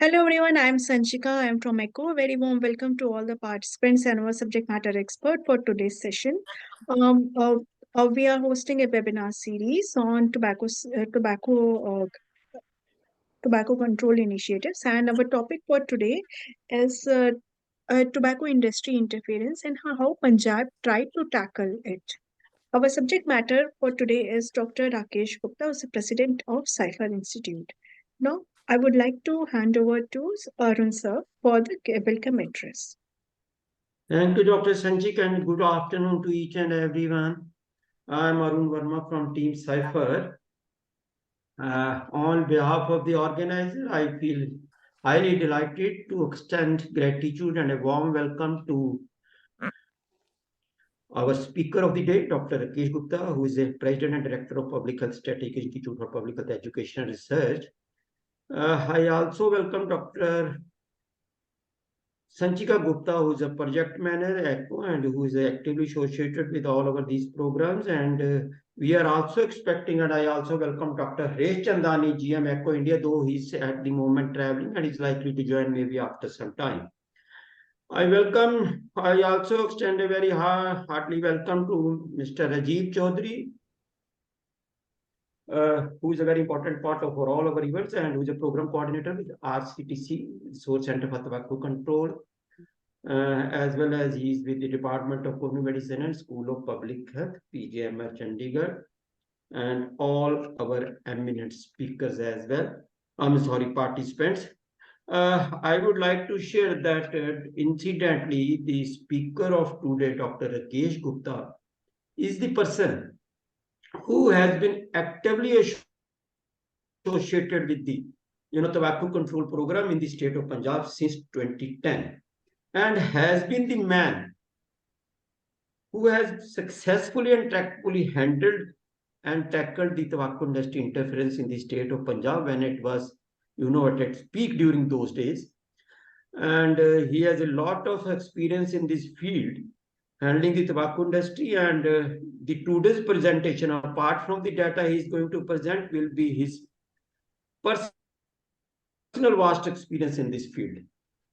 Hello everyone, I am Sanchika. I am from ECHO. A very warm welcome to all the participants and our subject matter expert for today's session. Um, uh, we are hosting a webinar series on tobacco control initiatives, and our topic for today is tobacco industry interference and how Punjab tried to tackle it. Our subject matter for today is Dr. Rakesh Gupta, who is the president of Sipher Institute. Now, I would like to hand over to Arun sir for the welcome address. Thank you, Dr. Sanjik, and good afternoon to each and everyone. I am Arun Verma from Team Sipher. On behalf of the organizer, I feel highly delighted to extend gratitude and a warm welcome to our speaker of the day, Dr. Rakesh Gupta, who is the President and Director of Public Health Strategic Institute for Public Health Education and Research. I also welcome Dr. Sanchika Gupta, who is a project manager at ECHO and who is actively associated with all of these programs. And we are also expecting, and I also welcome Dr. Rakesh Chandani, GM ECHO India, though he's at the moment traveling and is likely to join maybe after some time. I also extend a very heartily welcome to Mr. Rajiv Chaudhary, who is a very important part of all our events and who is a program coordinator with RCTC, Resource Center for Tobacco Control, as well as he is with the Department of Pulmonary Medicine and School of Public Health, PGMR Chandigarh, and all our eminent speakers as well. Participants. I would like to share that incidentally, the speaker of today, Dr. Rakesh Gupta, is the person who has been actively associated with the tobacco control program in the state of Punjab since 2010, and has been the man who has successfully and tactfully handled and tackled the tobacco industry interference in the state of Punjab when it was, at its peak during those days. And he has a lot of experience in this field, handling the tobacco industry. And the today's presentation, apart from the data he is going to present, will be his personal vast experience in this field.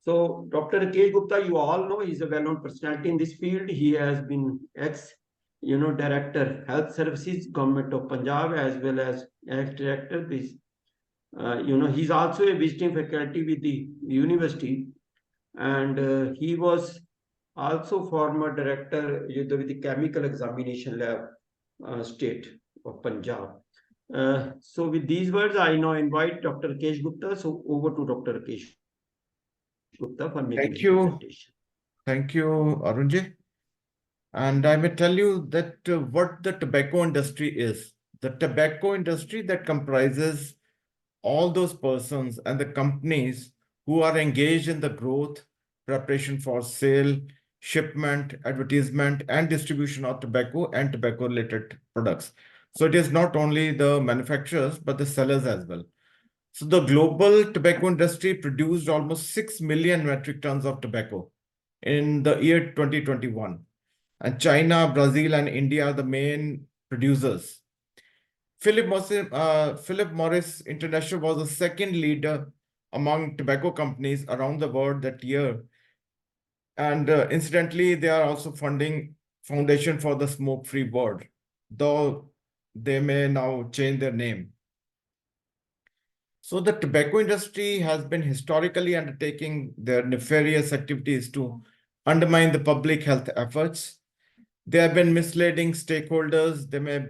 So Dr. Rakesh Gupta, you all know, he's a well-known personality in this field. He has been Director Health Services, Government of Punjab, as well as ex-director. He's also a visiting faculty with the university, and he was also former director with the Chemical Examination Lab, State of Punjab. So with these words, I now invite Dr. Rakesh Gupta. So over to Dr. Rakesh Gupta for making his presentation. Thank you, Arunji. And I may tell you that what the tobacco industry is. The tobacco industry that comprises all those persons and the companies who are engaged in the growth, preparation for sale, shipment, advertisement, and distribution of tobacco and tobacco-related products. So it is not only the manufacturers, but the sellers as well. So the global tobacco industry produced almost 6 million metric tons of tobacco in the year 2021. And China, Brazil, and India are the main producers. Philip Morris International was the second leader among tobacco companies around the world that year. And incidentally, they are also funding Foundation for the Smoke-Free World, though they may now change their name. So the tobacco industry has been historically undertaking their nefarious activities to undermine the public health efforts. They have been misleading stakeholders. They may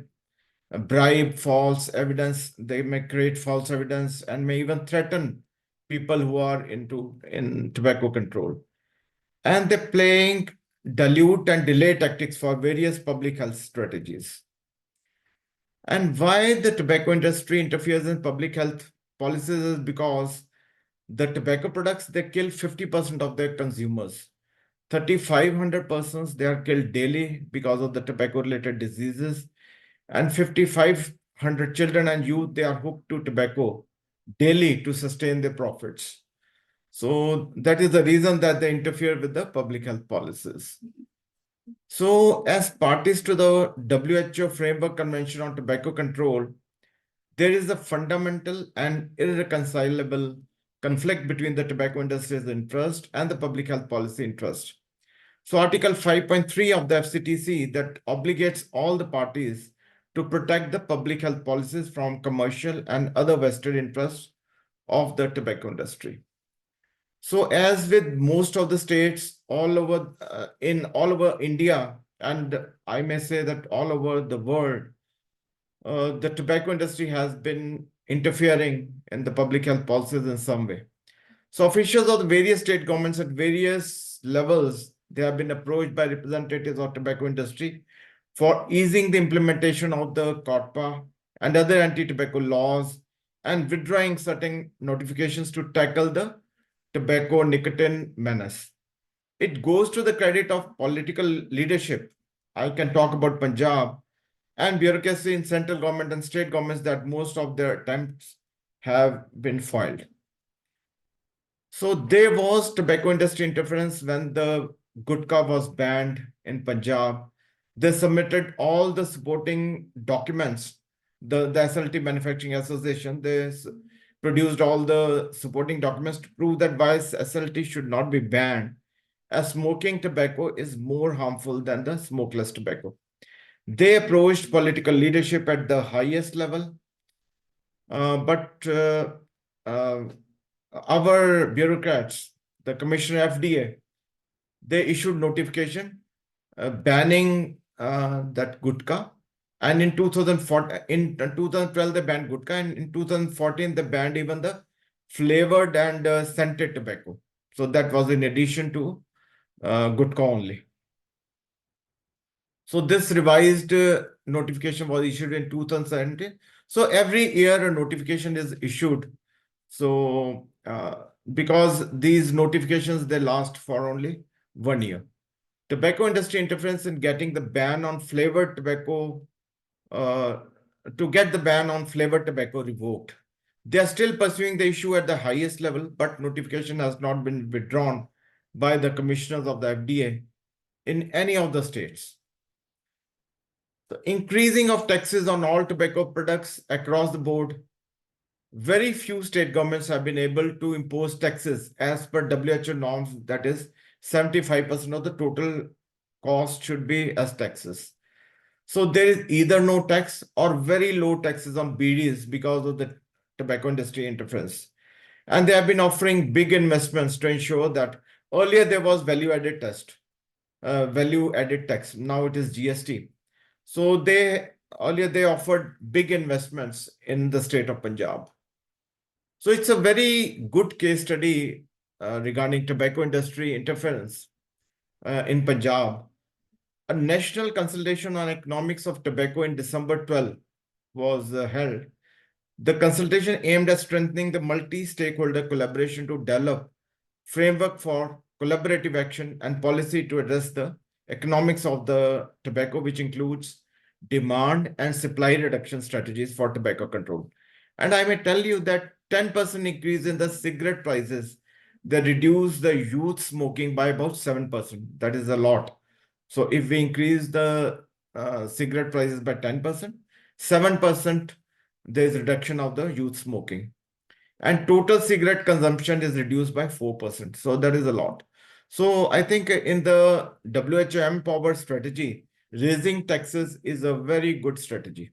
bribe false evidence. They may create false evidence and may even threaten people who are in tobacco control. And they're playing dilute and delay tactics for various public health strategies. And why the tobacco industry interferes in public health policies is because the tobacco products, they kill 50% of their consumers. 3,500 persons, they are killed daily because of the tobacco-related diseases. And 5,500 children and youth, they are hooked to tobacco daily to sustain their profits. So that is the reason that they interfere with the public health policies. So as parties to the WHO Framework Convention on Tobacco Control, there is a fundamental and irreconcilable conflict between the tobacco industry's interest and the public health policy interest. So Article 5.3 of the FCTC that obligates all the parties to protect the public health policies from commercial and other vested interests of the tobacco industry. So as with most of the states all over all over India, and I may say that all over the world, the tobacco industry has been interfering in the public health policies in some way. So officials of the various state governments at various levels, they have been approached by representatives of tobacco industry for easing the implementation of the COTPA and other anti-tobacco laws and withdrawing certain notifications to tackle the tobacco nicotine menace. It goes to the credit of political leadership. I can talk about Punjab and bureaucracy in central government and state governments that most of their attempts have been foiled. So there was tobacco industry interference when the gutka was banned in Punjab. They submitted all the supporting documents. The SLT Manufacturing Association, they produced all the supporting documents to prove that why SLT should not be banned, as smoking tobacco is more harmful than the smokeless tobacco. They approached political leadership at the highest level, but our bureaucrats, the Commissioner FDA, they issued notification banning that gutka. And in 2012, they banned gutka, and in 2014, they banned even the flavored and scented tobacco. So that was in addition to gutka only. So this revised notification was issued in 2017. So every year a notification is issued. So because these notifications, they last for only 1 year. Tobacco industry interference in getting the ban on flavored tobacco, to get the ban on flavored tobacco revoked. They are still pursuing the issue at the highest level, but notification has not been withdrawn by the commissioners of the FDA in any of the states. The increasing of taxes on all tobacco products across the board. Very few state governments have been able to impose taxes as per WHO norms, that is 75% of the total cost should be as taxes. So there is either no tax or very low taxes on BDs because of the tobacco industry interference. And they have been offering big investments to ensure that earlier there was value-added tax. Now it is GST. So earlier they offered big investments in the state of Punjab. So it's a very good case study regarding tobacco industry interference in Punjab. A national consultation on economics of tobacco in December 12 was held. The consultation aimed at strengthening the multi-stakeholder collaboration to develop framework for collaborative action and policy to address the economics of the tobacco, which includes demand and supply reduction strategies for tobacco control. And I may tell you that 10% increase in the cigarette prices, they reduce the youth smoking by about 7%. That is a lot. So if we increase the cigarette prices by 10%, 7%, there is reduction of the youth smoking. And total cigarette consumption is reduced by 4%. So that is a lot. So I think in the WHO Empower strategy, raising taxes is a very good strategy.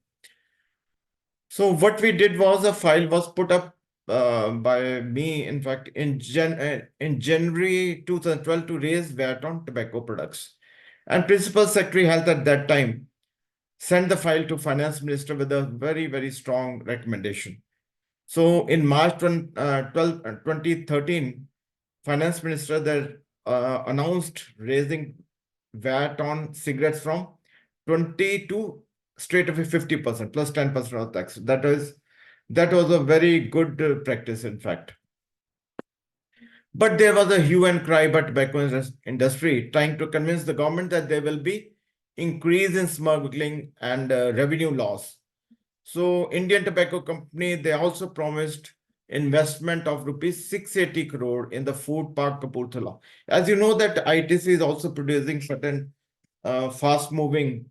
So what we did was a file was put up by me, in fact, in January 2012 to raise VAT on tobacco products. And Principal Secretary Health at that time sent the file to Finance Minister with a very, very strong recommendation. So in March 2013, Finance Minister there announced raising VAT on cigarettes from 20 to straight away 50% plus 10% of tax. That was a very good practice, in fact. But there was a hue and cry by tobacco industry trying to convince the government that there will be increase in smuggling and revenue loss. So Indian Tobacco Company, they also promised investment of rupees 680 crore in the food park Kapurthala. As you know that ITC is also producing certain fast moving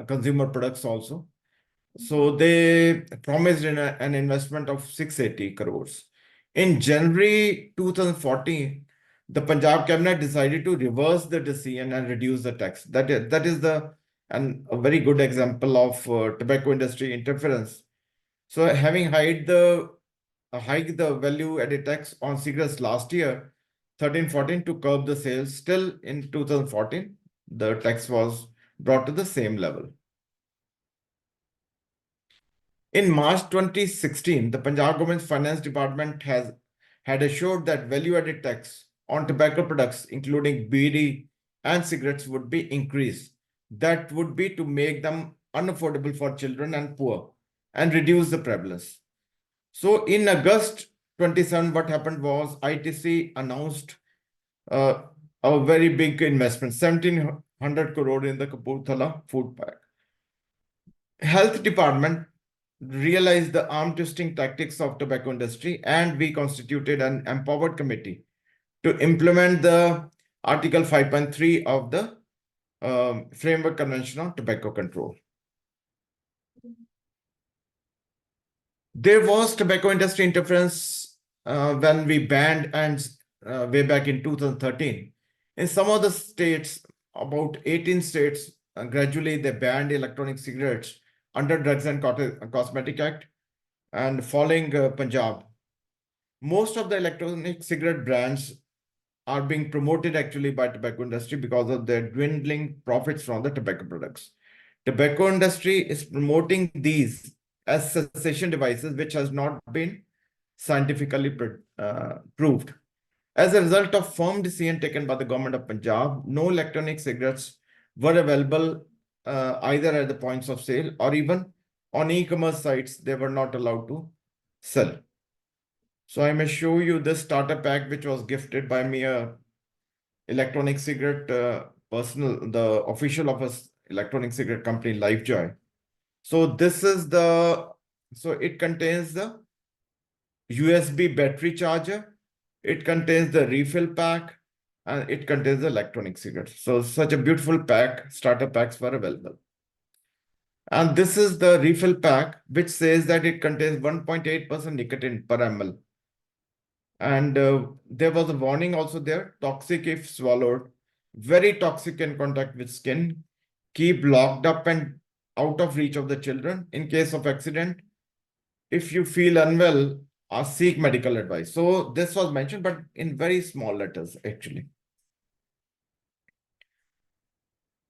consumer products also. So they promised an investment of 680 crores. In January 2014, the Punjab cabinet decided to reverse the decision and reduce the tax. That is a very good example of tobacco industry interference. So having hiked the value added tax on cigarettes last year, 13-14, to curb the sales, still in 2014, the tax was brought to the same level. In March 2016, the Punjab government's finance department had assured that value-added tax on tobacco products, including bidi and cigarettes, would be increased. That would be to make them unaffordable for children and poor and reduce the prevalence. So in August 27, what happened was ITC announced a very big investment, 1,700 crore in the Kapurthala food park. Health department realized the arm twisting tactics of tobacco industry, and we constituted an empowered committee to implement the Article 5.3 of the Framework Convention on Tobacco Control. There was tobacco industry interference when we banned and way back in 2013. In some of the states, about 18 states, gradually they banned electronic cigarettes under Drugs and Cosmetic Act, and following Punjab. Most of the electronic cigarette brands are being promoted actually by tobacco industry because of their dwindling profits from the tobacco products. Tobacco industry is promoting these as cessation devices, which has not been scientifically proved. As a result of firm decision taken by the government of Punjab, no electronic cigarettes were available either at the points of sale or even on e-commerce sites. They were not allowed to sell. So I may show you this starter pack, which was gifted by me, a electronic cigarette the official of a electronic cigarette company, Lifejoy. So it contains the USB battery charger, it contains the refill pack, and it contains the electronic cigarettes. So such a beautiful pack, starter packs were available. And this is the refill pack, which says that it contains 1.8% nicotine per ml. And there was a warning also there: toxic if swallowed, very toxic in contact with skin, keep locked up and out of reach of the children. In case of accident, if you feel unwell, seek medical advice. So this was mentioned, but in very small letters actually.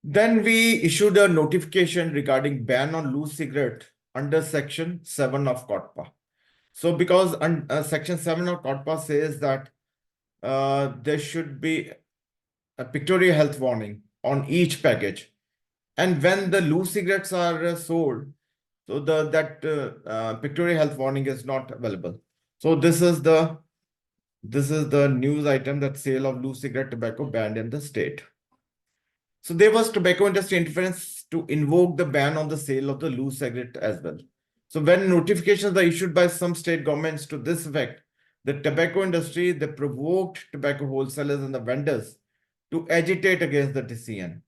Then we issued a notification regarding ban on loose cigarette under Section 7 of COTPA. So because Section 7 of COTPA says that there should be a pictorial health warning on each package. And when the loose cigarettes are sold, so that pictorial health warning is not available. So this is the news item that sale of loose cigarette tobacco banned in the state. So there was tobacco industry interference to invoke the ban on the sale of the loose cigarette as well. So when notifications are issued by some state governments to this effect, the tobacco industry, they provoked tobacco wholesalers and the vendors to agitate against the decision.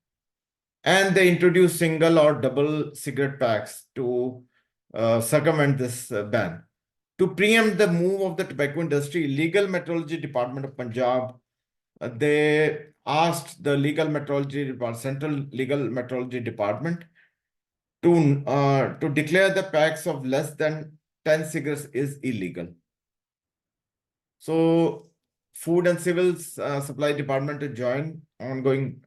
And they introduced single or double cigarette packs to circumvent this ban. To preempt the move of the tobacco industry, Legal Metrology Department of Punjab, they asked the Central Legal Metrology Department to declare the packs of less than 10 cigarettes is illegal. So Food and Civil Supply Department to join ongoing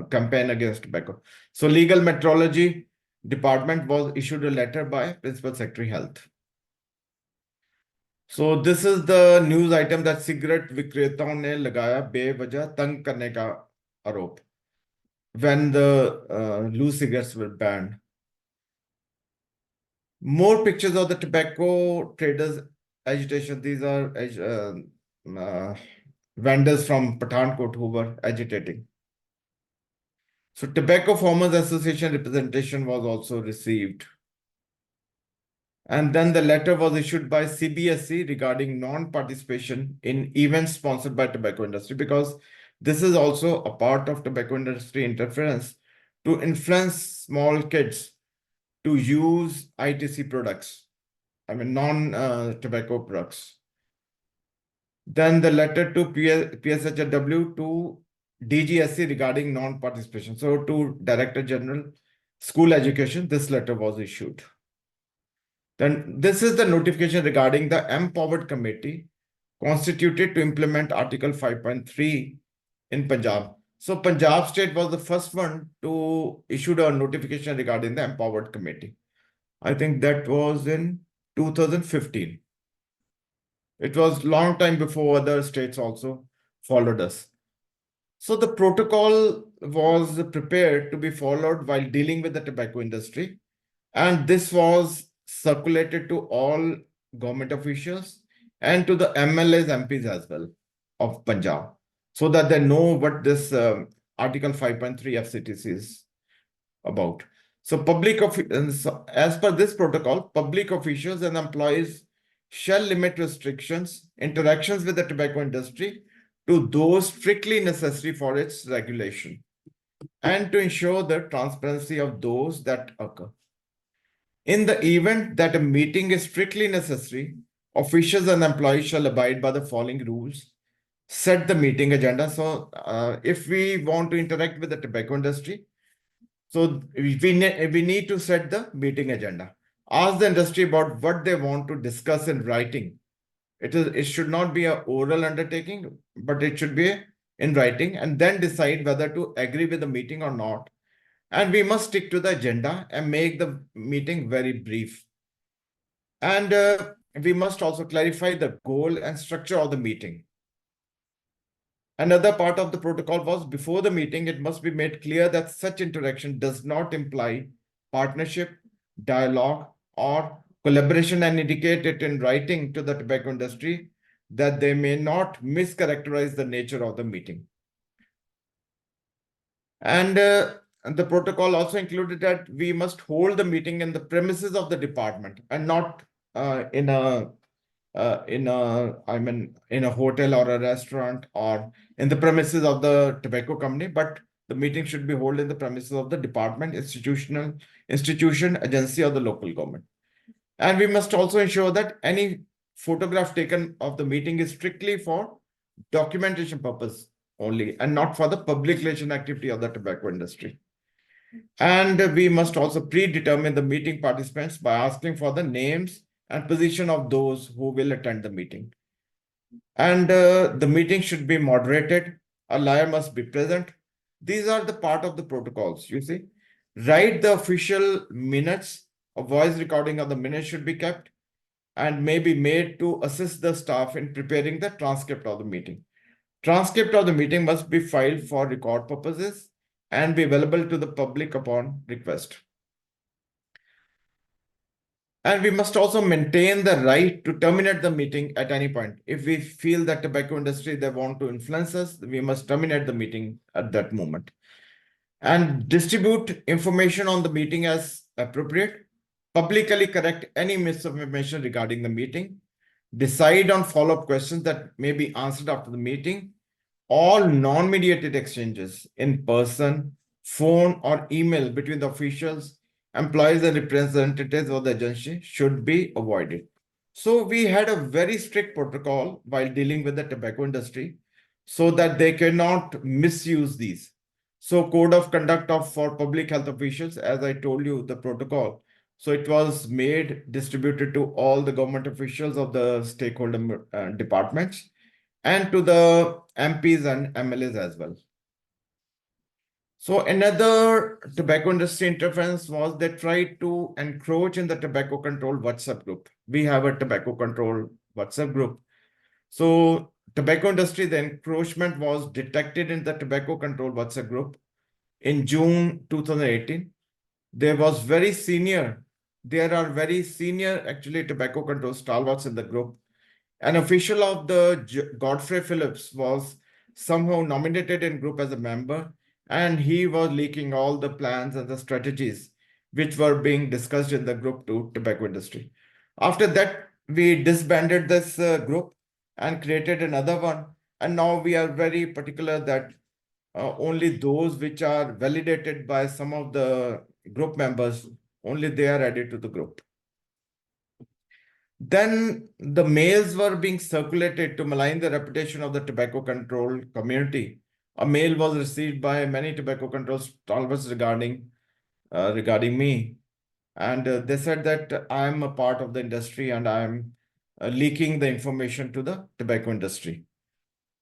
campaign against tobacco. So Legal Metrology Department was issued a letter by Principal Secretary Health. So this is the news item that cigarette विक्रेताओं ने लगाया बेवजह तंग करने का आरोप when the loose cigarettes were banned. More pictures of the tobacco traders agitation. These are vendors from Pathankot who were agitating. So Tobacco Farmers Association representation was also received. And then the letter was issued by CBSE regarding non-participation in events sponsored by tobacco industry, because this is also a part of tobacco industry interference to influence small kids to use ITC products, I mean non-tobacco products. Then the letter to PSHW to DGSC regarding non-participation. So to Director General School Education, this letter was issued. Then this is the notification regarding the Empowered Committee constituted to implement Article 5.3 in Punjab. So Punjab state was the first one to issue a notification regarding the Empowered Committee. I think that was in 2015. It was long time before other states also followed us. So the protocol was prepared to be followed while dealing with the tobacco industry. And this was circulated to all government officials and to the MLAs, MPs as well of Punjab, so that they know what this Article 5.3 FCTC is about. So as per this protocol, public officials and employees shall limit restrictions, interactions with the tobacco industry to those strictly necessary for its regulation and to ensure the transparency of those that occur. In the event that a meeting is strictly necessary, officials and employees shall abide by the following rules. Set the meeting agenda. So if we want to interact with the tobacco industry, so we need to set the meeting agenda. Ask the industry about what they want to discuss in writing. It should not be an oral undertaking, but it should be in writing, and then decide whether to agree with the meeting or not. And we must stick to the agenda and make the meeting very brief. And we must also clarify the goal and structure of the meeting. Another part of the protocol was before the meeting, it must be made clear that such interaction does not imply partnership, dialogue, or collaboration and indicate it in writing to the tobacco industry that they may not mischaracterize the nature of the meeting. And the protocol also included that we must hold the meeting in the premises of the department and not in a hotel or a restaurant or in the premises of the tobacco company, but the meeting should be held in the premises of the department, institution, agency, or the local government. And we must also ensure that any photograph taken of the meeting is strictly for documentation purpose only and not for the public relation activity of the tobacco industry. And we must also predetermine the meeting participants by asking for the names and position of those who will attend the meeting. And the meeting should be moderated. A lawyer must be present. These are the part of the protocols, you see. Write the official minutes. A voice recording of the minutes should be kept and may be made to assist the staff in preparing the transcript of the meeting. Transcript of the meeting must be filed for record purposes and be available to the public upon request. And we must also maintain the right to terminate the meeting at any point. If we feel that tobacco industry, they want to influence us, we must terminate the meeting at that moment. And distribute information on the meeting as appropriate. Publicly correct any misinformation regarding the meeting. Decide on follow-up questions that may be answered after the meeting. All non-mediated exchanges in person, phone, or email between the officials, employees, and representatives of the agency should be avoided. So we had a very strict protocol while dealing with the tobacco industry so that they cannot misuse these. So code of conduct for public health officials, as I told you, the protocol. So it was made, distributed to all the government officials of the stakeholder departments and to the MPs and MLAs as well. So another tobacco industry interference was they tried to encroach in the tobacco control WhatsApp group. We have a tobacco control WhatsApp group. So tobacco industry, the encroachment was detected in the tobacco control WhatsApp group in June 2018. There are very senior actually tobacco control stalwarts in the group. An official of the Godfrey Phillips was somehow nominated in group as a member, and he was leaking all the plans and the strategies which were being discussed in the group to tobacco industry. After that, we disbanded this group and created another one. And now we are very particular that only those which are validated by some of the group members, only they are added to the group. Then the mails were being circulated to malign the reputation of the tobacco control community. A mail was received by many tobacco control stalwarts regarding me, and they said that I am a part of the industry and I am leaking the information to the tobacco industry.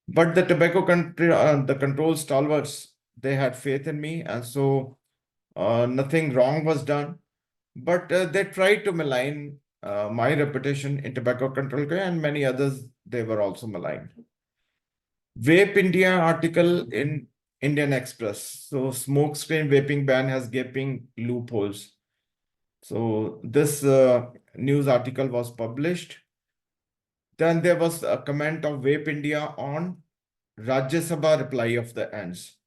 But the control stalwarts, they had faith in me, and so nothing wrong was done. But they tried to malign my reputation in tobacco control, and many others, they were also maligned. Vape India article in Indian Express. So smoke screen vaping ban has gaping loopholes. So this news article was published. Then there was a comment of Vape India on Rajya Sabha reply of the ends.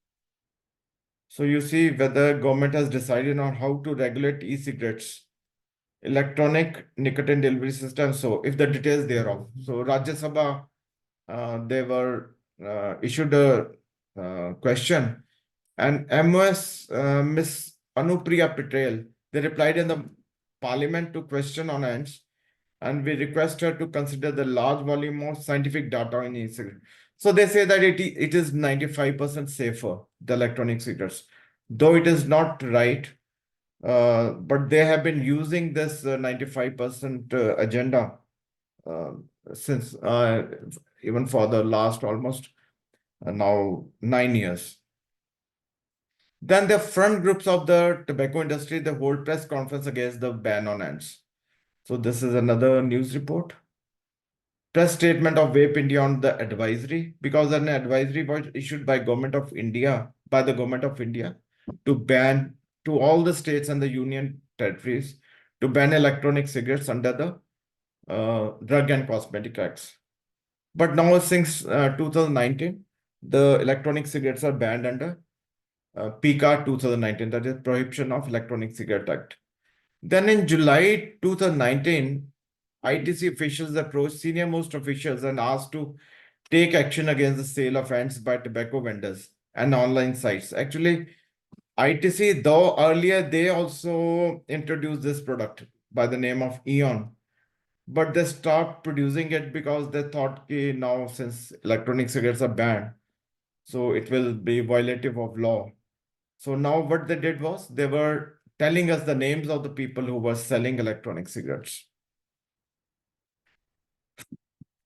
So you see whether government has decided on how to regulate e-cigarettes, electronic nicotine delivery system. So if the details thereof. So Rajya Sabha, they were issued a question, and MOS Miss Anupriya Patel, they replied in the parliament to question on ends, and we request her to consider the large volume of scientific data in e-cigarette. So they say that it is 95% safer, the electronic cigarettes, though it is not right. But they have been using this 95% agenda uh, since even for the last almost now 9 years. Then the front groups of the tobacco industry, they hold press conference against the ban on ends. So this is another news report. Press statement of Vape India on the advisory, because an advisory was issued by the government of India to ban to all the states and the union territories to ban electronic cigarettes under the Drug and Cosmetic Acts. But now since 2019, the electronic cigarettes are banned under PCAR 2019, that is Prohibition of Electronic Cigarette Act. Then in July 2019, ITC officials approached senior most officials and asked to take action against the sale of ends by tobacco vendors and online sites. Actually, ITC, though earlier they also introduced this product by the name of Eon, but they stopped producing it because they thought, okay, now since electronic cigarettes are banned, so it will be violative of law. So now what they did was they were telling us the names of the people who were selling electronic cigarettes.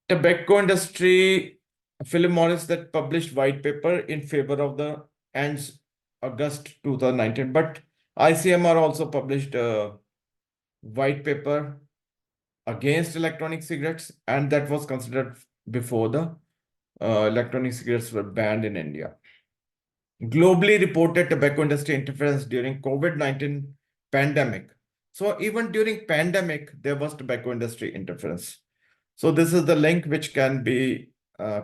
Tobacco industry, Philip Morris, that published white paper in favor of the ends August 2019. But ICMR also published a white paper against electronic cigarettes, and that was considered before the electronic cigarettes were banned in India. Globally reported tobacco industry interference during COVID-19 pandemic. So even during pandemic, there was tobacco industry interference. So this is the link which can be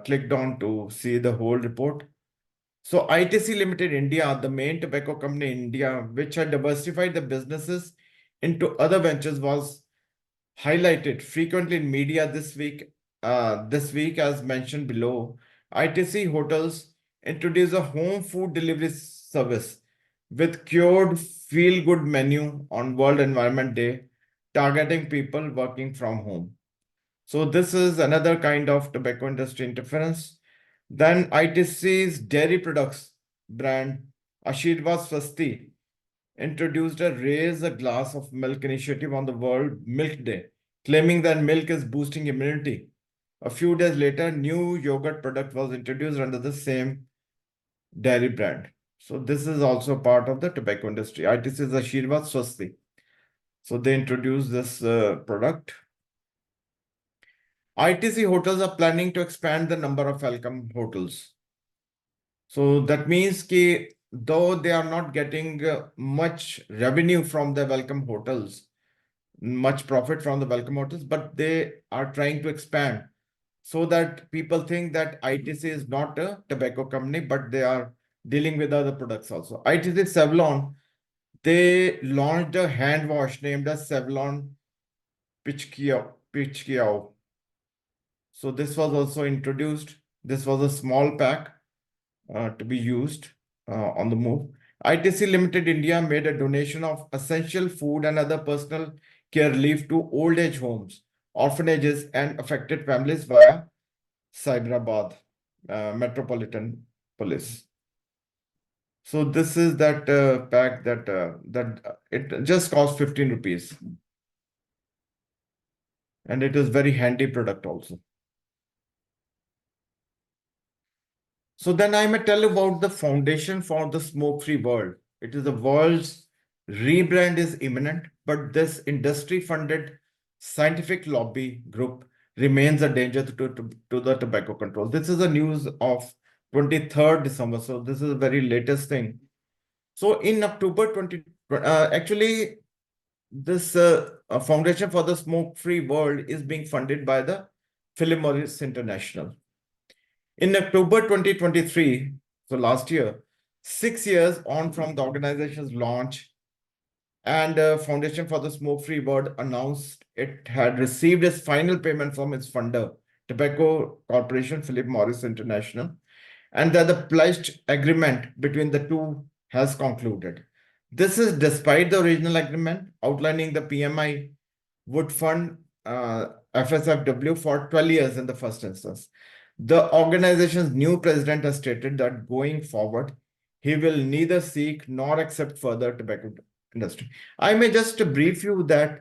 clicked on to see the whole report. So ITC Limited India, the main tobacco company in India, which had diversified the businesses into other ventures, was highlighted frequently in media this week. This week, as mentioned below, ITC Hotels introduced a home food delivery service with cured feel-good menu on World Environment Day, targeting people working from home. So this is another kind of tobacco industry interference. Then ITC's dairy products brand Ashirvad Swasti introduced a raise a glass of milk initiative on the World Milk Day, claiming that milk is boosting immunity. A few days later, new yogurt product was introduced under the same dairy brand. So this is also part of the tobacco industry. ITC is Ashirvad Swasti. So they introduced this product. ITC hotels are planning to expand the number of welcome hotels. So that means that though they are not getting much revenue from the welcome hotels, much profit from the welcome hotels, but they are trying to expand so that people think that ITC is not a tobacco company, but they are dealing with other products also. ITC Savlon, they launched a hand wash named as Savlon Pichkiao. So this was also introduced. This was a small pack to be used on the move. ITC Limited India made a donation of essential food and other personal care leave to old age homes orphanages, and affected families via Cyberabad Metropolitan Police. So this is that pack that it just costs 15 rupees. And it is very handy product also. So then I may tell you about the foundation for the smoke-free world. It is the world's rebrand is imminent, but this industry-funded scientific lobby group remains a danger to the tobacco control. This is the news of 23rd December. So this is the very latest thing. So in October 20, actually, this foundation for the smoke-free world is being funded by the Philip Morris International. In October 2023, so last year, 6 years on from the organization's launch, and Foundation for the Smoke-Free World announced it had received its final payment from its funder, Tobacco Corporation, Philip Morris International, and that the pledged agreement between the two has concluded. This is despite the original agreement outlining the PMI would fund FSFW for 12 years in the first instance. The organization's new president has stated that going forward, he will neither seek nor accept further tobacco industry. I may just brief you that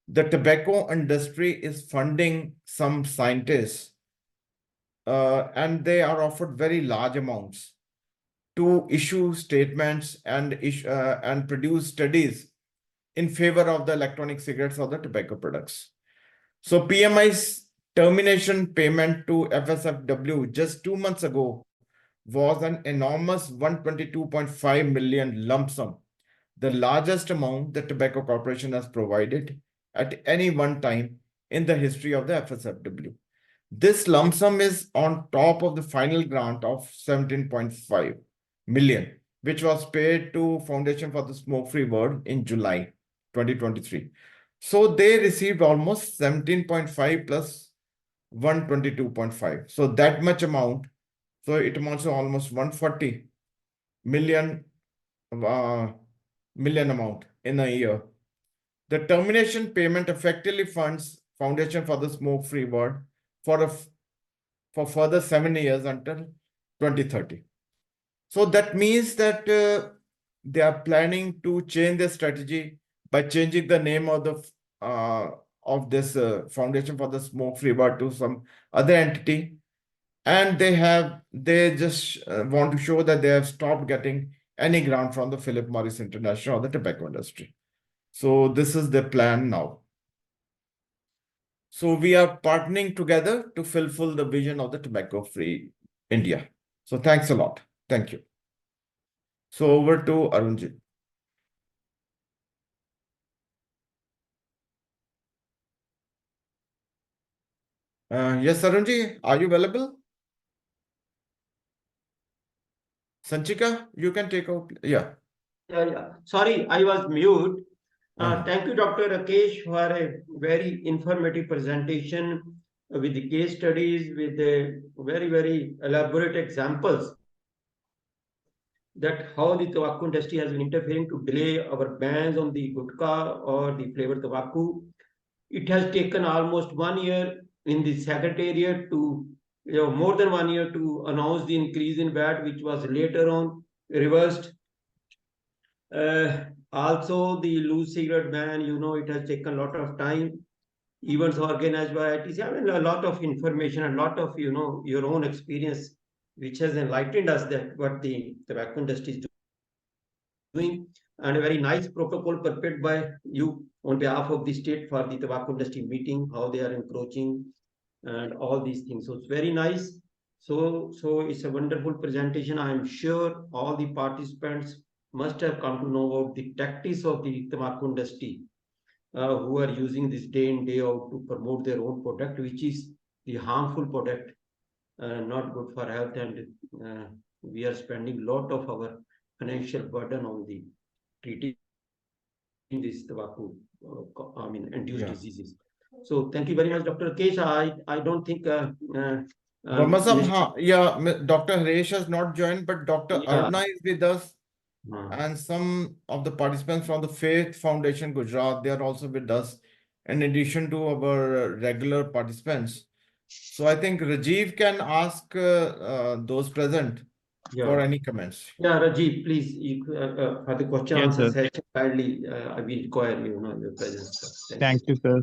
the tobacco industry is funding some scientists and they are offered very large amounts to issue statements and produce studies in favor of the electronic cigarettes or the tobacco products. So PMI's termination payment to FSFW just 2 months ago was an enormous 122.5 million lump sum, the largest amount the Tobacco Corporation has provided at any one time in the history of the FSFW. This lump sum is on top of the final grant of 17.5 million, which was paid to Foundation for the Smoke-Free World in July 2023. So they received almost 17.5 plus 122.5. So that much amount. So it amounts to almost 140 million amount in a year. The termination payment effectively funds Foundation for the Smoke-Free World for further 7 years until 2030. So that means that they are planning to change their strategy by changing the name of this Foundation for the Smoke-Free World to some other entity, and they just want to show that they have stopped getting any grant from the Philip Morris International or the tobacco industry. So this is the plan now. So we are partnering together to fulfill the vision of the tobacco-free India. So thanks a lot. Thank you. So over to Arunji. Yes, Arunji, are you available? Sanchika, you can take out. Yeah. Yeah. Sorry, I was mute. Thank you, Dr. Rakesh, for a very informative presentation with the case studies, with the very, very elaborate examples that how the tobacco industry has been interfering to delay our bans on the gutka or the flavored tobacco. It has taken almost 1 year in the secretariat to, more than 1 year to announce the increase in VAT, which was later on reversed. Also, the loose cigarette ban, it has taken a lot of time. Events organized by ITC. I mean, a lot of information, a lot of, your own experience, which has enlightened us that what the tobacco industry is doing, and a very nice protocol prepared by you on behalf of the state for the tobacco industry meeting, how they are encroaching and all these things. So it's very nice. So it's a wonderful presentation. I am sure all the participants must have come to know about the tactics of the tobacco industry, who are using this day in, day out to promote their own product, which is the harmful product, not good for health. And we are spending a lot of our financial burden on the treating this tobacco, induced diseases. So thank you very much, Dr. Rakesh. I don't think Verma Sahab, Dr. Harish has not joined, but Dr. Aruna is with us. And some of the participants from the Faith Foundation Gujarat, they are also with us. in addition to our regular participants. So I think Rajiv can ask those present for Yeah. any comments. Yeah, Rajiv, please, for the question Yes, answer sir. session, kindly, I will require your presence. Thank you. Thank you, sir.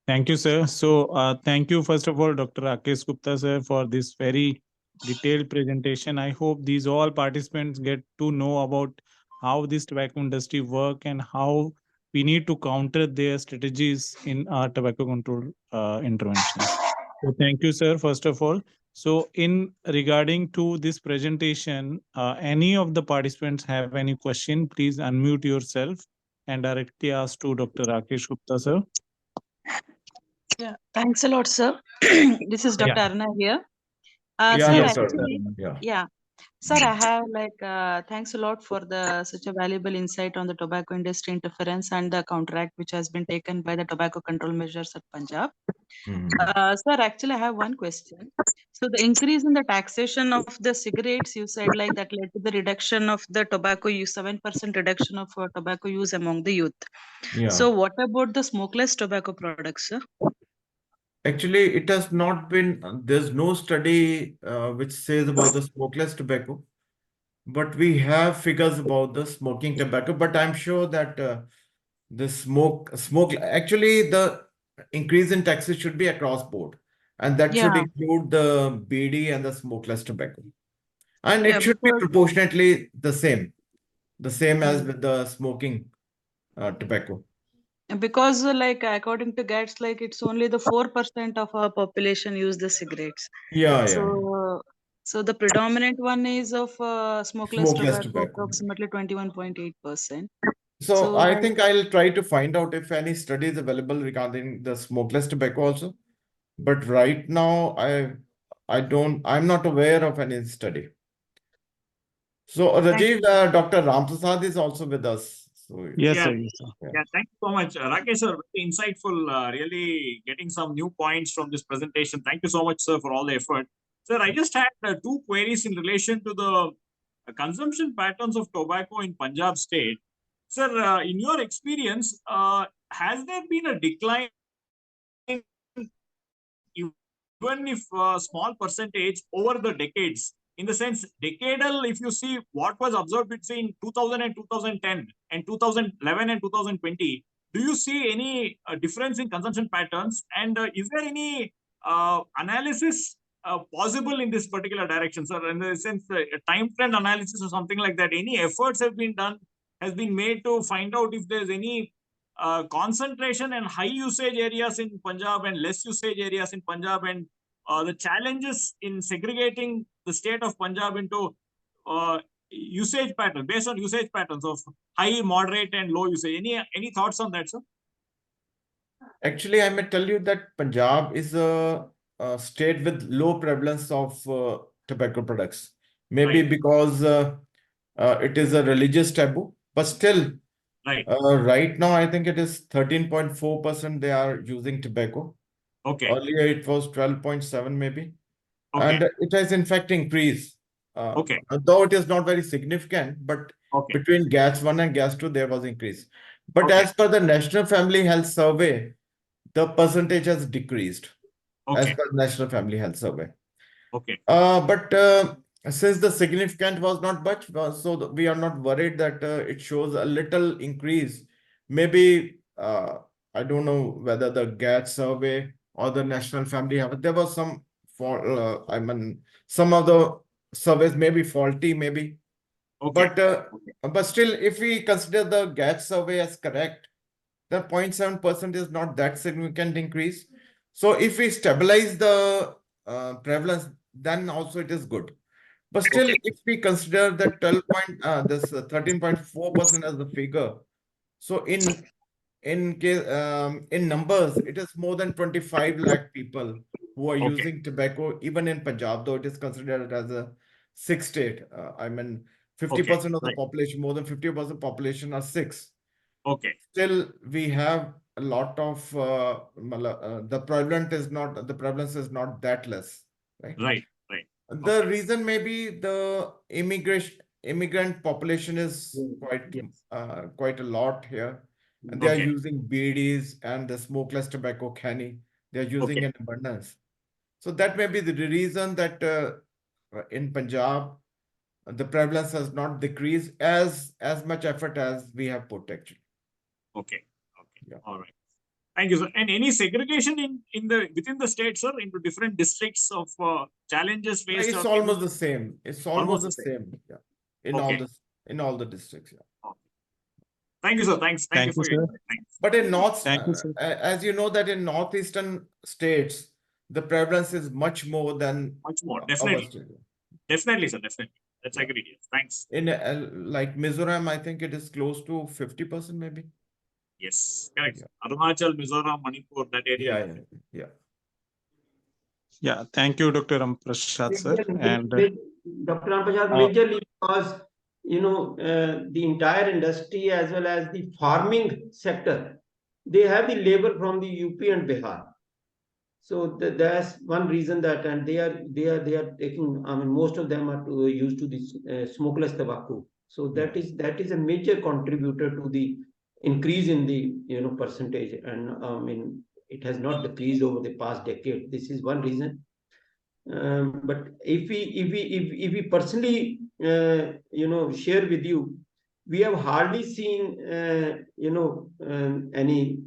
Thank you, sir. So, thank you, first of all, Dr. Rakesh Gupta, sir, for this very detailed presentation. I hope these all participants get to know about how this tobacco industry work and how we need to counter their strategies in our tobacco control interventions. So, thank you, sir, first of all. So, in regarding to this presentation, any of the participants have any question, please unmute yourself and directly ask to Dr. Rakesh Gupta, sir. Yeah, thanks a lot, sir. This is Yeah. Dr. Arna here. Yeah, Sir, Yes, Doctor. actually, Yeah. yeah, sir, I have thanks a lot for the such a valuable insight on the tobacco industry interference and the counteract which has been taken by the tobacco control measures at Punjab. Mhm. Sir, actually, I have one question. So the increase in the taxation of the cigarettes, you said like that led to the reduction of the tobacco use, 7% reduction of tobacco use among the youth. Yeah. So what about the smokeless tobacco products, sir? Actually, it has not been, there's no study which says about the smokeless tobacco, but we have figures about the smoking tobacco. But I'm sure that the actually, the increase in taxes should be across board, and that should Yeah, include the BD and the smokeless tobacco. And yeah, it should be because proportionately the same as mm, with the smoking tobacco. because like according to GATS, like it's only the 4% of our population use the cigarettes. Yeah. So, so the predominant one is of smokeless Smokeless tobacco, tobacco. approximately 21.8%. So So I like, think I'll try to find out if any study is available regarding the smokeless tobacco also. But right now, I'm not aware of any study. So thank Rajiv, you. Dr. Ramprasad is also with us. So Yes, Yeah, sir. Yes, sir. yeah. yeah. Thank you so much, Rakesh sir. Very insightful. Really getting some new points from this presentation. Thank you so much, sir, for all the effort. Sir, I just had two queries in relation to the consumption patterns of tobacco in Punjab state. Sir, in your experience, has there been a decline, even if small percentage over the decades? In the sense, decadal, if you see what was observed between 2000 and 2010 and 2011 and 2020, do you see any difference in consumption patterns? And is there any analysis possible in this particular direction, sir? In the sense, a time trend analysis or something like that, any efforts have been done, has been made to find out if there's any concentration and high usage areas in Punjab and less usage areas in Punjab, and the challenges in segregating the state of Punjab into usage pattern based on usage patterns of high, moderate, and low usage. Any thoughts on that, sir? Actually, I may tell you that Punjab is a state with low prevalence of tobacco products. Maybe Right. because it is a religious taboo, but still, Right. right now, I think it is 13.4% they are using tobacco. Okay. Earlier, it was 12.7 maybe. Okay. And it has in fact increased. Okay. Though it is not very significant, but Okay. between gas 1 and gas 2, there was increase. But Okay. as per the National Family Health Survey, the percentage has decreased as Okay. per National Family Health Survey. Okay. But since the significant was not much, so we are not worried that it shows a little increase. Maybe I don't know whether the GAT survey or the National Family Health, there was some for I mean some of the surveys may be faulty, maybe. Okay. But still, if we consider the GAT survey as correct, the 0.7% is not that significant increase. So if we stabilize the prevalence, then also it is good. But still, Okay. if we consider that 13.4% as the figure, so in numbers, it is more than 25 lakh people who are Okay. using tobacco, even in Punjab, though it is considered as a sixth state. I mean, 50% of the Right. population, more than 50% population are Sikhs. Okay. Still, we have a lot of the prevalence is not that less, right? Right. Right. The Okay. reason may be the immigrant population is Yes. quite a lot here. And they are Okay. using BDs and the smokeless tobacco canny. They are using Okay. in abundance. So that may be the reason that in Punjab, the prevalence has not decreased as much effort as we have put actually. Okay. Okay. Yeah. All right. Thank you, sir. And any segregation in the within the state, sir, into different districts of challenges faced? It's or almost the same. It's almost the same. same. Yeah. Okay. In all the districts. Yeah. Okay. Thank you, sir. Thank you Thank you, for your sir. input. Thanks. But in North, Thank you, sir. as you know that in northeastern states, the prevalence is much more than Much more. our Definitely. state. Definitely, sir. Definitely. Let's Yeah. agree. Yes. Thanks. In like Mizoram, I think it is close to 50% maybe. Yes. Correct. Yeah. Arunachal, Mizoram, Manipur, that area. Yeah. Yeah, thank you, Dr. Ramprasad, sir. And Dr. Ramprasad, majorly because the entire industry as well as the farming sector, they have the labor from the UP and Bihar. So that's one reason that, and they are taking. I mean, most of them are used to this smokeless tobacco. So that is a major contributor to the increase in the percentage, and I mean it has not decreased over the past decade. This is one reason. But if we personally share with you, we have hardly seen any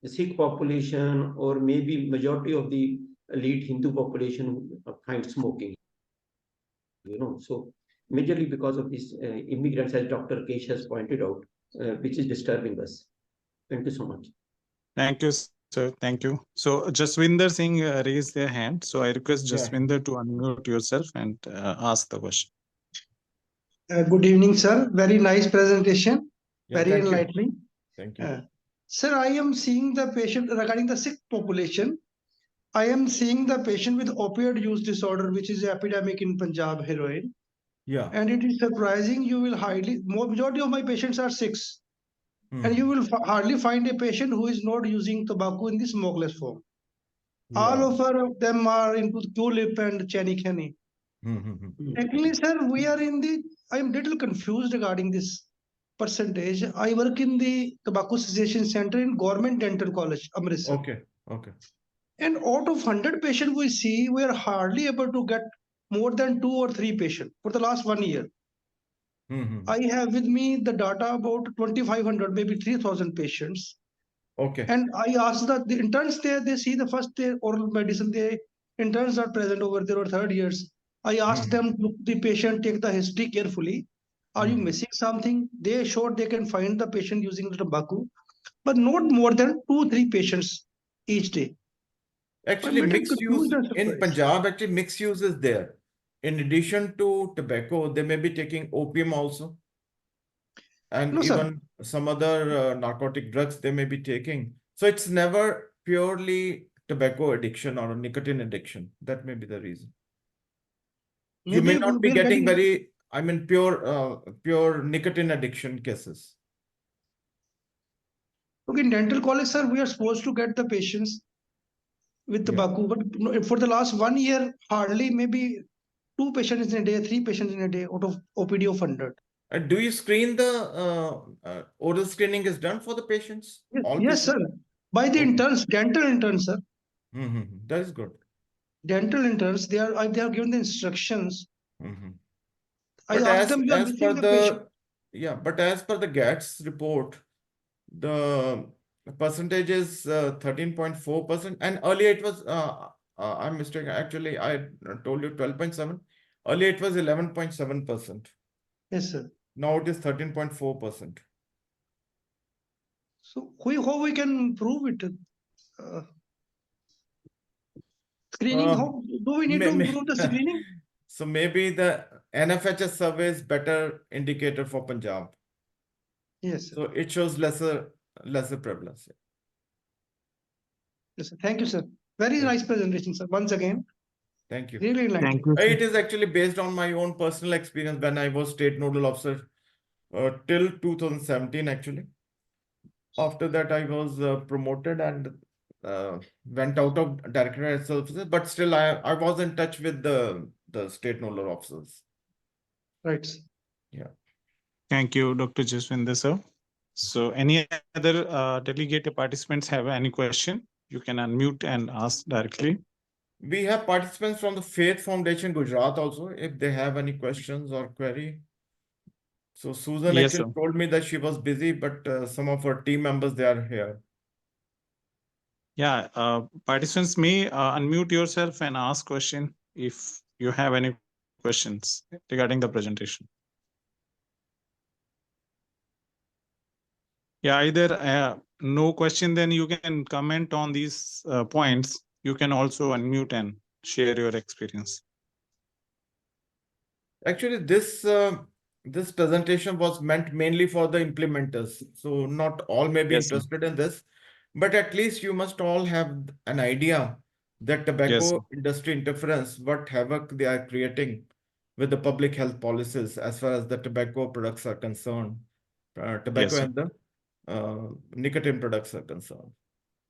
Sikh population or maybe majority of the elite Hindu population find smoking. So majorly because of these immigrants, as Dr. Rakesh has pointed out, which is disturbing us. Thank you so much. thank you, sir. Thank you. So Jaswinder Singh raised their hand. So I request Jaswinder to unmute yourself and ask the question. Good evening, sir. Very nice presentation. Very Thank you. enlightening. Thank you. Sir, I am seeing the patient regarding the Sikh population. I am seeing the patient with opioid use disorder, which is an epidemic in Punjab, heroin. Yeah. And it is surprising, you will majority of my patients are Sikhs. And you will hardly find a patient who is not using tobacco in the smokeless form. All of them are into tulip and chanikani. Actually, sir, I am little confused regarding this percentage. I work in the Tobacco Cessation Center in Government Dental College, Amritsar. Okay. And out of 100 patients we see, we are hardly able to get more than 2 or 3 patients for the last 1 year. I have with me the data about 2,500, maybe 3,000 patients. Okay. And I asked the interns there, they see the first day oral medicine, the interns are present over there or third years. I asked them, look the patient, take the history carefully. Are you missing something? They showed they can find the patient using the tobacco, but not more than 2-3 patients each day. Actually, I'm mixed use confused and in surprised. Punjab, actually mixed use is there. In addition to tobacco, they may be taking opium also. And No, sir. even some other narcotic drugs they may be taking. So it's never purely tobacco addiction or a nicotine addiction. That may be the reason. You may Maybe not be we're getting getting- pure nicotine addiction cases. Okay, in dental college, sir, we are supposed to get the patients with tobacco, but for the last 1 year, hardly maybe 2 patients in a day, 3 patients in a day out of OPD of 100. Do you screen the oral screening is done for the patients? All Yes, sir. patients? By the Okay. interns, dental interns, sir. That is good. Dental interns, they are given the instructions. I But asked them, you are as per missing the patient. but as per the GATS report, the percentage is 13.4%, and earlier it was I'm mistaken. Actually, I told you 12.7. Earlier it was 11.7%. Yes, sir. Now it is 13.4%. So how we can prove it? Screening, how do we need to improve the screening? So maybe the NFHS survey is better indicator for Punjab. Yes, sir. So it shows lesser prevalence. Yes, sir. Thank you, sir. Very nice presentation, sir. Once again. Thank you. Really enlightening. Thank you, sir. It is actually based on my own personal experience when I was state nodal officer till 2017 actually. After that I was promoted and went out of directorate services, but still I was in touch with the state nodal officers. Right. Yeah. Thank you, Dr. Jaswinder, sir. So any other delegated participants have any question? You can unmute and ask directly. We have participants from the Faith Foundation Gujarat also, if they have any questions or query. So Susan Yes, actually sir. told me that she was busy, but some of her team members, they are here. Yeah, participants may unmute yourself and ask question if you have any questions regarding the presentation. Yeah, either no question, then you can comment on these points. You can also unmute and share your experience. Actually, this presentation was meant mainly for the implementers. So not all may be Yes, sir. interested in this, but at least you must all have an idea that Yes, tobacco sir. industry interference, what havoc they are creating with the public health policies as far as the tobacco products are concerned, tobacco Yes, sir. and the nicotine products are concerned.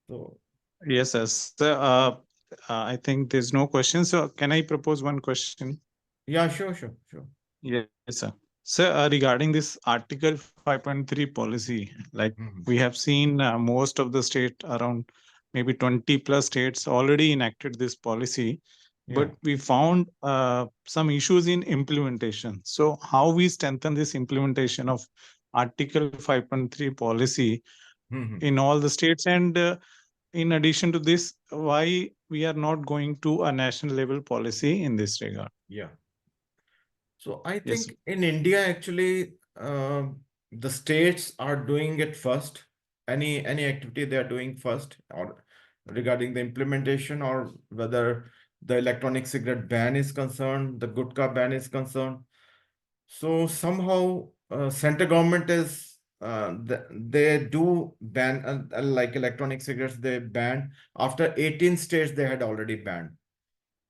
So Yes, sir. So, I think there's no question. So can I propose one question? yeah, sure. Yes, sir. So regarding this Article 5.3 policy, like Mhm. we have seen most of the state around maybe 20 plus states already enacted this policy, Yeah. but we found some issues in implementation. So how we strengthen this implementation of Article 5.3 policy Mhm. in all the states, and in addition to this, why we are not going to a national level policy in this regard? Yeah. So I Yes, sir. think in India, actually, the states are doing it first. Any activity they are doing first, or regarding the implementation, or whether the electronic cigarette ban is concerned, the gutka ban is concerned. So somehow, central government is they do ban like electronic cigarettes. They banned after 18 states they had already banned.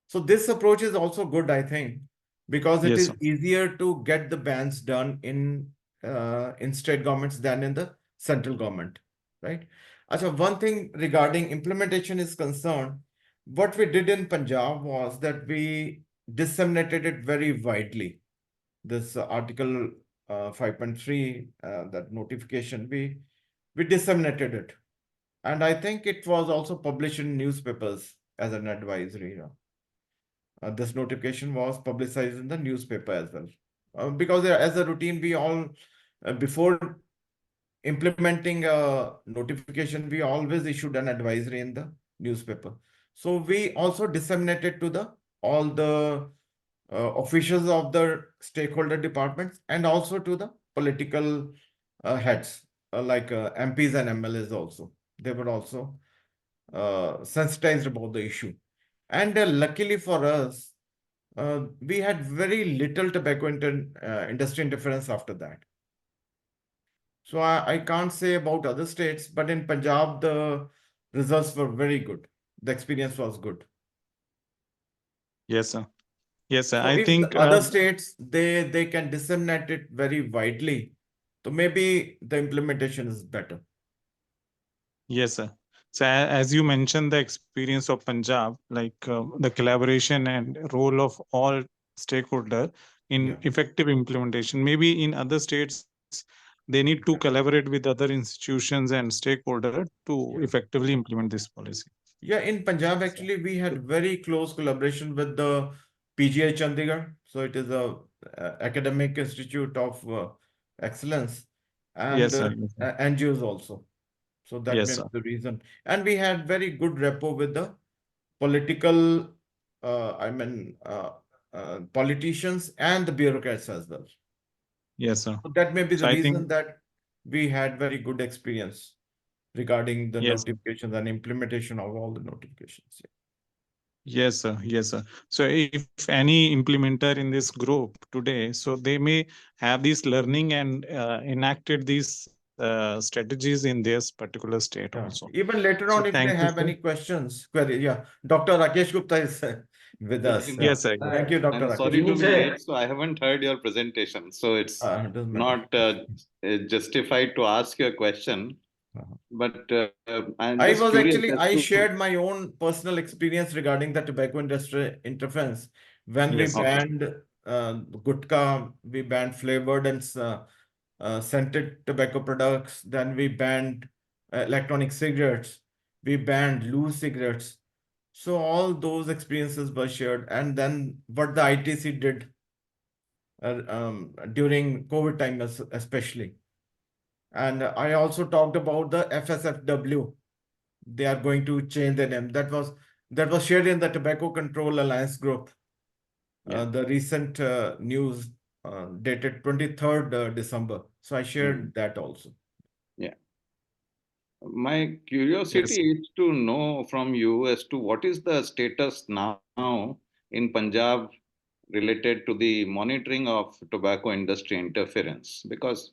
So this approach is also good, I think, because it Yes, is sir. easier to get the bans done in state governments than in the central government, right? So one thing regarding implementation is concerned, what we did in Punjab was that we disseminated it very widely. This Article 5.3, that notification, we disseminated it, and I think it was also published in newspapers as an advisory. This notification was publicized in the newspaper as well. Because as a routine, we all, before implementing a notification, we always issued an advisory in the newspaper. So we also disseminated to the all the officials of the stakeholder departments, and also to the political heads, like MPs and MLAs also. They were also sensitized about the issue. And luckily for us, we had very little tobacco industry interference after that. So I can't say about other states, but in Punjab, the results were very good. The experience was good. Yes, sir. Yes, sir. So I if the think other states, they can disseminate it very widely, so maybe the implementation is better. yes, sir. So as you mentioned, the experience of Punjab, like the collaboration and role of all stakeholder in Yeah. effective implementation. Maybe in other states, they need to collaborate with other institutions and stakeholder to Yeah. effectively implement this policy. Yeah, in Punjab, actually, we had very close collaboration with the PGI Chandigarh. So it is a academic institute of excellence, and Yes, sir. Yes, sir. NGOs also. So that Yes, may be sir. the reason. And we had very good rapport with the political, politicians and the bureaucrats as well. Yes, sir. So that may be So the I reason think, that we had very good experience regarding the yes, sir. notifications and implementation of all the notifications. Yes, sir. Yes, sir. So if any implementer in this group today, so they may have this learning and enacted these strategies in this particular state Yeah. also. Even later So on, if thank they you, have sir. any questions, query. Yeah, Dr. Rakesh Gupta is with us. Yes, sir. Yes, Thank you, Dr. I'm Rakesh. sorry to be Sir. late, so I haven't heard your presentation. So it's Doesn't matter. not justified to ask you a question. Uh-huh. But I'm just was curious actually, as I to. shared my own personal experience regarding the tobacco industry interference. When we Yes, sir. Okay. banned gutka, we banned flavored and scented tobacco products. Then we banned electronic cigarettes. We banned loose cigarettes. So all those experiences were shared. And then what the ITC did during COVID time, especially. And I also talked about the FSFW. They are going to change their name. That was shared in the Tobacco Control Alliance group. The recent news dated 23rd December. So I shared that also. Yeah. My curiosity is to know from you as to what is the status now in Punjab related to the monitoring of tobacco industry interference, because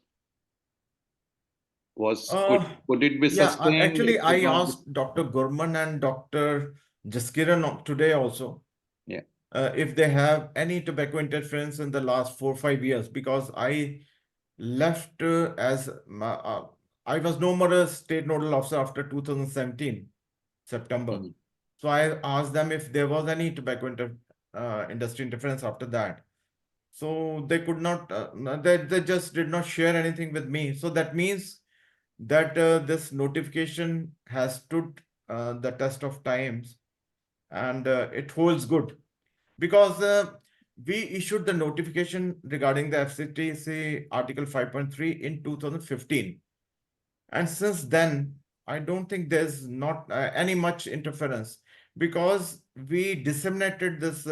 could it be sustained? Actually, It could I not be. asked Dr. Gurman and Dr. Jaskiran today also Yeah. if they have any tobacco interference in the last 4 or 5 years, because I left I was no more a state nodal officer after 2017 September. So I asked them if there was any tobacco industry interference after that. So they could not, they just did not share anything with me. So that means that this notification has stood the test of times, and it holds good, because we issued the notification regarding the FCTC Article 5.3 in 2015. And since then, I don't think there's not any much interference, because we disseminated this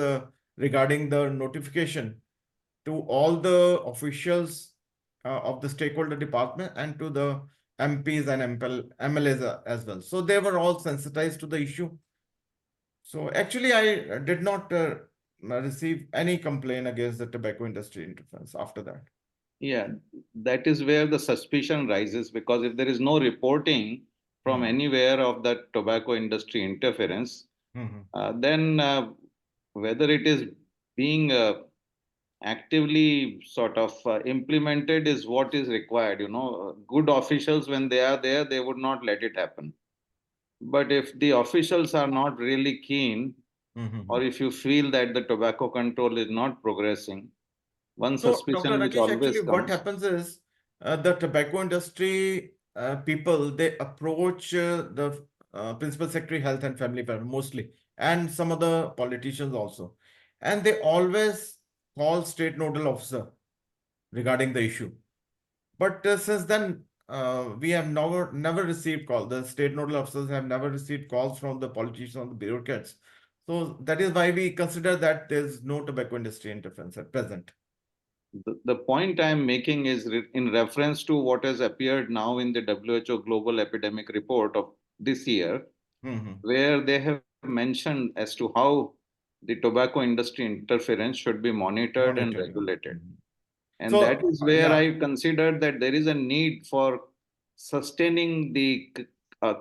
regarding the notification to all the officials of the stakeholder department and to the MPs and MLAs as well. So they were all sensitized to the issue. So actually, I did not receive any complaint against the tobacco industry interference after that. Yeah, that is where the suspicion rises, because if there is no reporting from anywhere of that tobacco industry interference, then whether it is being actively sort of implemented is what is required. Good officials, when they are there, they would not let it happen. But if the officials are not really keen, or if you feel that the tobacco control is not progressing, one So, suspicion Dr. which Rakesh, always actually what comes. happens is the tobacco industry people, they approach the Principal Secretary Health and Family Welfare mostly, and some other politicians also. And they always call state nodal officer regarding the issue. But since then, we have never received call. The state nodal officers have never received calls from the politicians or the bureaucrats. So that is why we consider that there's no tobacco industry interference at present. The point I'm making is in reference to what has appeared now in the WHO Global Epidemic Report of this year, where they have mentioned as to how the tobacco industry interference should be monitored and regulated. And so, that is where I considered that there is a need for sustaining the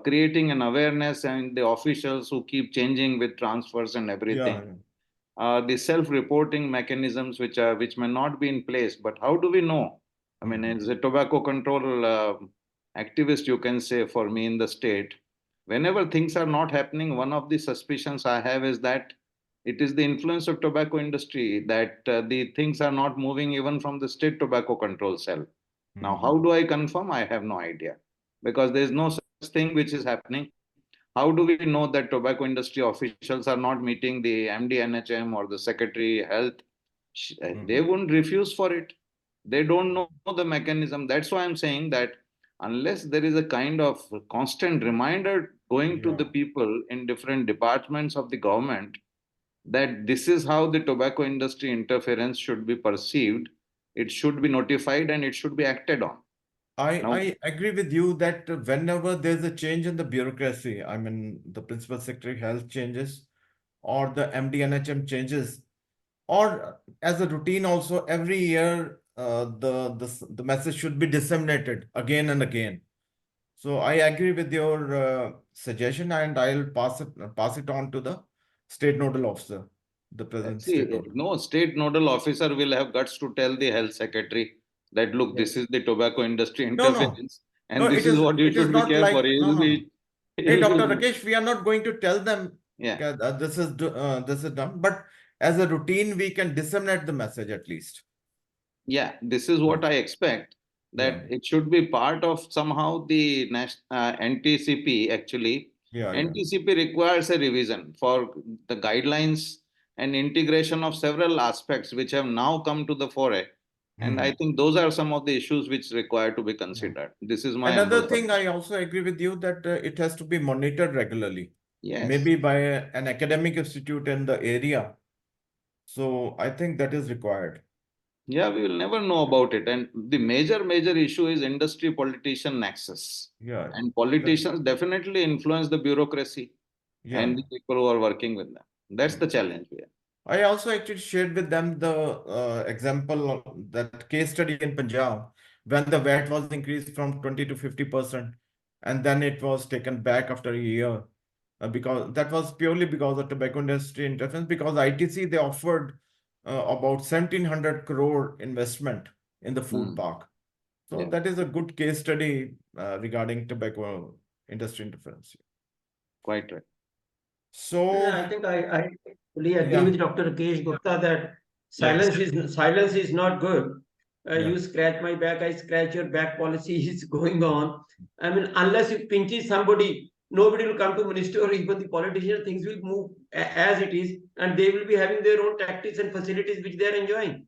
creating an awareness, and the officials who keep changing with transfers and everything. The self-reporting mechanisms which may not be in place. But how do we know? I mean, as a tobacco control activist, you can say, for me in the state, whenever things are not happening, one of the suspicions I have is that it is the influence of tobacco industry, that the things are not moving even from the state tobacco control cell. Now, how do I confirm? I have no idea, because there is no such thing which is happening. How do we know that tobacco industry officials are not meeting the MD NHM or the Secretary Health? They wouldn't refuse for it. They don't know the mechanism. That's why I'm saying that unless there is a kind of constant reminder going to the people in different departments of the government that this is how the tobacco industry interference should be perceived, it should be notified and it should be acted on. I agree with you that whenever there's a change in the bureaucracy, I mean, the Principal Secretary Health changes, or the MD NHM changes, or as a routine also, every year the message should be disseminated again and again. So I agree with your suggestion, and I'll pass it on to the state nodal officer, the present state nodal. No state nodal officer will have guts to tell the health secretary that, look, this is the tobacco industry interference, and this is what you should be careful for. Hey, Dr. Rakesh, we are not going to tell them this is done, but as a routine, we can disseminate the message at least. Yeah, this is what I expect. that it should be part of somehow the NTCP actually. NTCP requires a revision for the guidelines and integration of several aspects which have now come to the fore. And I think those are some of the issues which require to be considered. This is my Another thing, I also agree with you that it has to be monitored regularly. Yes. Maybe by an academic institute in the area. So I think that is required. Yeah, we will never know about it. And the major issue is industry politician nexus. Yeah. And politicians definitely influence the bureaucracy and the people who are working with them. That's the challenge here. I also actually shared with them the example of that case study in Punjab when the VAT was increased from 20 to 50%, and then it was taken back after a year because that was purely because of tobacco industry interference. Because ITC they offered about 1,700 crore investment in the food park, so that is a good case study regarding tobacco industry interference. Quite right. So yeah, I think I fully agree with Dr. Rakesh Gupta that silence is not good. You scratch my back, I scratch your back policy is going on. I mean, unless you pinches somebody, nobody will come to ministry or even the politician. Things will move as it is, and they will be having their own tactics and facilities which they are enjoying.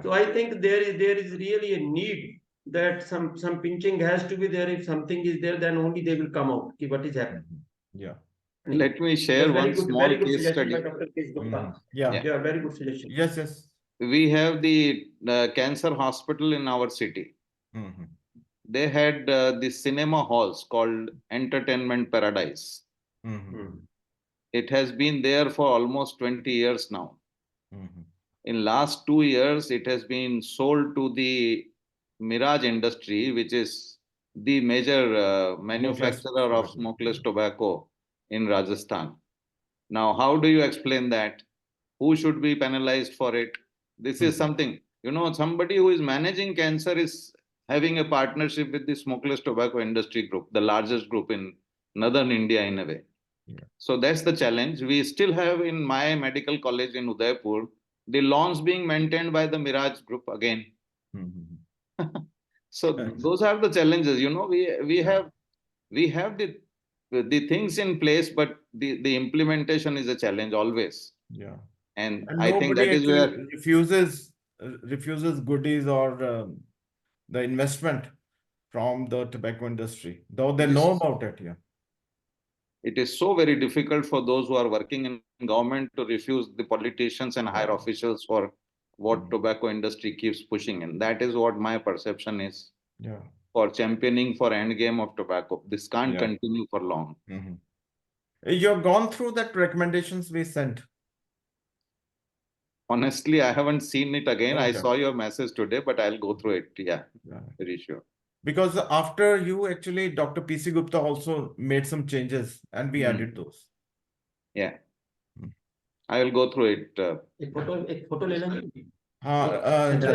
So I think there is really a need that some pinching has to be there. If something is there, then only they will come out. See what is happening. Yeah. Let me share one small case study. Yeah, very good suggestion. Yes. We have the cancer hospital in our city. They had the cinema halls called Entertainment Paradise. It has been there for almost 20 years now. In last 2 years, it has been sold to the Mirage industry, which is the major manufacturer of smokeless tobacco in Rajasthan. Now, how do you explain that? Who should be penalized for it? This is something, somebody who is managing cancer is having a partnership with the smokeless tobacco industry group, the largest group in northern India in a way. So that's the challenge. We still have in my medical college in Udaipur, the lawns being maintained by the Mirage group again. So those are the challenges. We have the things in place, but the implementation is a challenge always. Yeah. And I think that is where refuses goodies or the investment from the tobacco industry, though they know about it. Yeah. It is so very difficult for those who are working in government to refuse the politicians and higher officials for what tobacco industry keeps pushing in. That is what my perception is. Yeah. For championing for end game of tobacco. This can't continue for long. You've gone through that recommendations we sent. Honestly, I haven't seen it again. I saw your message today, but I'll go through it. Yeah, very sure. Because after you, actually, Dr. PC Gupta also made some changes and we added those. Yeah. I will go through it. I think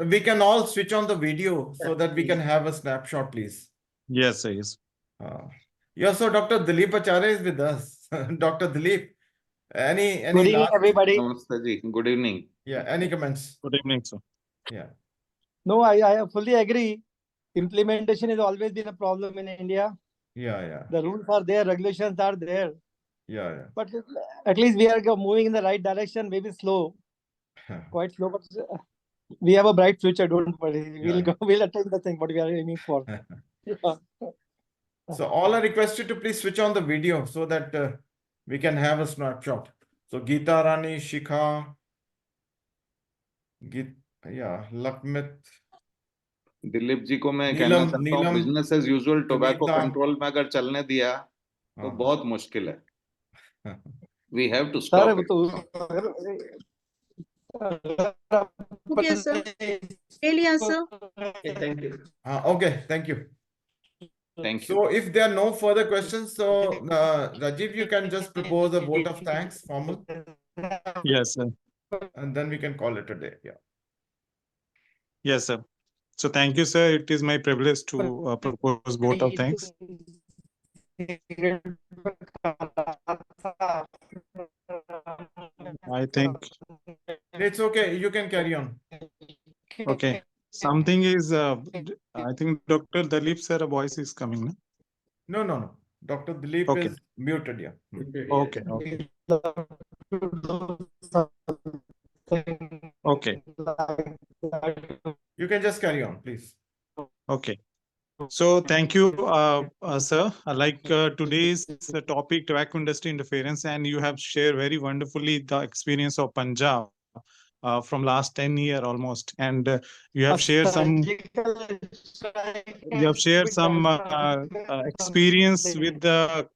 we can all switch on the video so that we can have a snapshot, please. Yes, yes. Yeah, so Dr. Dilip Acharya is with us. Dr. Dilip, any good evening, everybody. Namaste ji. Good evening. Yeah, any comments? Good evening, sir. Yeah. No, I fully agree. Implementation has always been a problem in India. Yeah. The rules are there, regulations are there. Yeah. But at least we are moving in the right direction, maybe slow. Quite slow, but we have a bright future, don't worry. We'll attain the thing what we are aiming for. So all are requested to please switch on the video so that we can have a snapshot. So Geeta Rani, Shikha, Lakmit. Dilip ji को मैं कहना चाहता हूँ business as usual tobacco control में अगर चलने दिया तो बहुत मुश्किल है we have to stop Okay, sir. Really answer. Okay, thank you. Okay, thank you. Thank you. So if there are no further questions, so Rajiv, you can just propose a vote of thanks, formal. Yes, sir. And then we can call it a day. Yeah. Yes, sir. So thank you, sir. It is my privilege to propose vote of thanks. I think it's okay. You can carry on. Okay. Something is, I think Dr. Dalip sir, a voice is coming. No? No. Dr. Dilip Okay. is muted, yeah. Okay. Okay. You can just carry on, please. Okay. So thank you, sir. Today's topic, tobacco industry interference, and you have shared very wonderfully the experience of Punjab from last 10 years almost, and you have shared some experience with the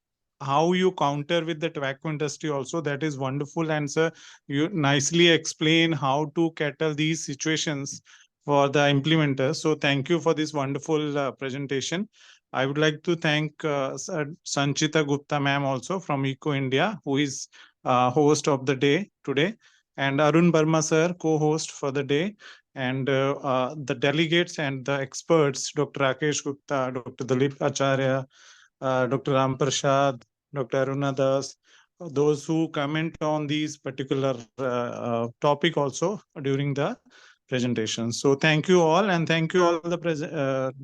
how you counter with the tobacco industry also. That is wonderful, and sir, you nicely explain how to cater these situations for the implementers. So thank you for this wonderful presentation. I would like to thank Sanchita Gupta ma'am also from Eco India, who is host of the day today, and Arun Burma sir, co-host for the day, and the delegates and the experts, Dr. Rakesh Gupta, Dr. Dalip Acharya, Dr. Ram Prasad, Dr. Aruna Das, those who comment on these particular topic also during the presentation. So thank you all, and thank you all the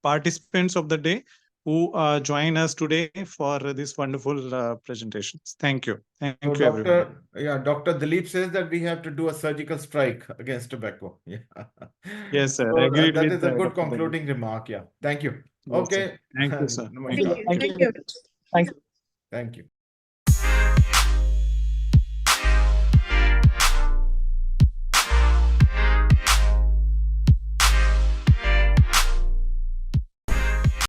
participants of the day who join us today for this wonderful presentations. Thank you. Thank you, everyone. Dr. Dilip says that we have to do a surgical strike against tobacco. Yeah. Yes, sir. So, Agreed that with is a good Dr. concluding remark. Yeah. Thank you. Yes, Okay. sir. Thank you, sir. Thank you. Thank you. Thank you. Thank you.